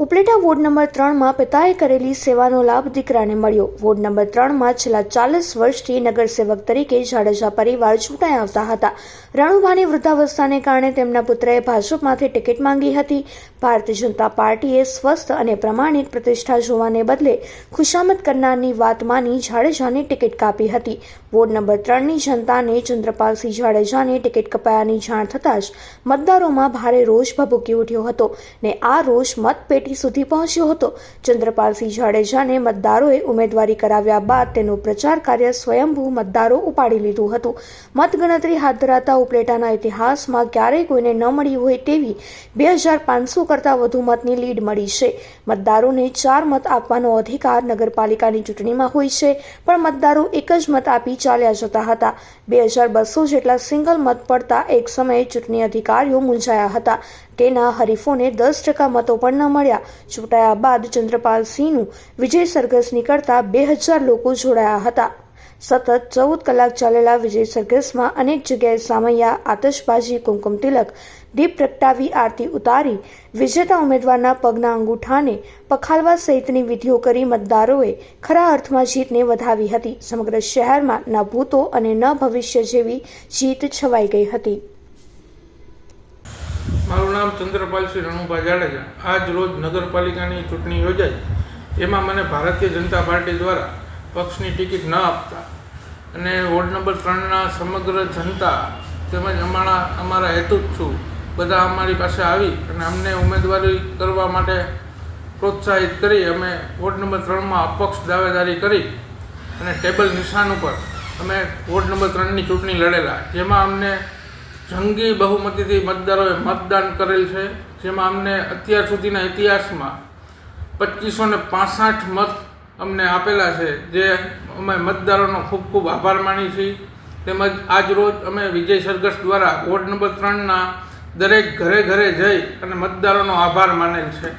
Upleta ward number 3માં પિતાએ કરેલી સેવાનો લાભ દીકરાને મળ્યો। વોર્ડ નંબર 3માં છેલ્લા 40 વર્ષથી નગરસેવક તરીકે જાડેજા પરિવાર ચૂંટાઈ આવતા હતા। રણુભાની વૃદ્ધાવસ્થાને કારણે તેમના પુત્રએ ભાજપમાંથી ટિકિટ માંગી હતી। ભારતીય જનતા પાર્ટીએ સ્વસ્થ અને પ્રમાણિત પ્રતિષ્ઠા જોવાને બદલે ખુશામત કરનારની વાત માની જાડેજાને ટિકિટ કાપી હતી। વોર્ડ નંબર 3ની જનતાને ચંદ્રપાલસિંહ જાડેજાને ટિકિટ કપાયાની જાણ થતાં જ મતદારોમાં ભારે રોષ ભભૂકી ઉઠ્યો હતો ને આ રોષ મતપેટી સુધી પહોંચ્યો હતો। ચંદ્રપાલસિંહ જાડેજાને મતદારોએ ઉમેદવારી કરાવ્યા બાદ તેનું પ્રચાર કાર્ય સ્વયંભૂ મતદારો ઉપાડી લીધું હતું। મતગણતરી હાથ ધરાતા ઉપલેટાના ઇતિહાસમાં ક્યારેય કોઈને ન મળી હોય તેવી 2500 કરતાં વધુ મતની લીડ મળી છે। મતદારોને 4 મત આપવાનો અધિકાર નગરપાલિકાની ચૂંટણીમાં હોય છે, પણ મતદારો એક જ મત આપી ચાલ્યા જતા હતા। 2200 જેટલા સિંગલ મત પડતા એક સમયે ચૂંટણી અધિકારીઓ મૂંઝાયા હતા। તેના હરીફોને 10% મતો પણ ન મળ્યા। ચૂંટાયા બાદ ચંદ્રપાલસિંહનું વિજય સરઘસ નીકળતા 2000 લોકો જોડાયા હતા। સતત 14 કલાક ચાલેલા વિજય સરઘસમાં અનેક જગ્યાએ સામૈયા, આતશબાજી, કુમકુમ તિલક, દીપ પ્રગટાવી આરતી ઉતારી વિજેતા ઉમેદવારના પગના અંગૂઠાને પખાલવા સહિતની વિધિઓ કરી મતદારોએ ખરા અર્થમાં જીતને વધાવી હતી। સમગ્ર શહેરમાં ન ભૂતો અને ન ભવિષ્ય જેવી જીત છવાઈ ગઈ હતી। મારું નામ ચંદ્રપાલસિંહ રણુભા જાડેજા। આજ રોજ નગરપાલિકાની ચૂંટણી યોજાઈ, એમાં મને ભારતીય જનતા પાર્ટી દ્વારા પક્ષની ટિકિટ ન આપતા અને વોર્ડ નંબર 3ના સમગ્ર જનતા તેમજ અમારા હેતુચ્છુ બધા અમારી પાસે આવી અને અમને ઉમેદવારી કરવા માટે પ્રોત્સાહિત કરી અમે વોર્ડ નંબર 3માં અપક્ષ દાવેદારી કરી અને ટેબલ નિશાન ઉપર અમે વોર્ડ નંબર 3ની ચૂંટણી લડેલા, જેમાં અમને જંગી બહુમતીથી મતદારોએ મતદાન કરેલ છે। જેમાં અમને અત્યાર સુધીના ઇતિહાસમાં 2565 મત અમને આપેલા છે, જે અમે મતદારોનો ખૂબ ખૂબ આભાર માની છીએ। તેમજ આજ રોજ અમે વિજય સરઘસ દ્વારા વોર્ડ નંબર 3ના દરેક ઘરે ઘરે જઈ અને મતદારોનો આભાર માનેલ છે।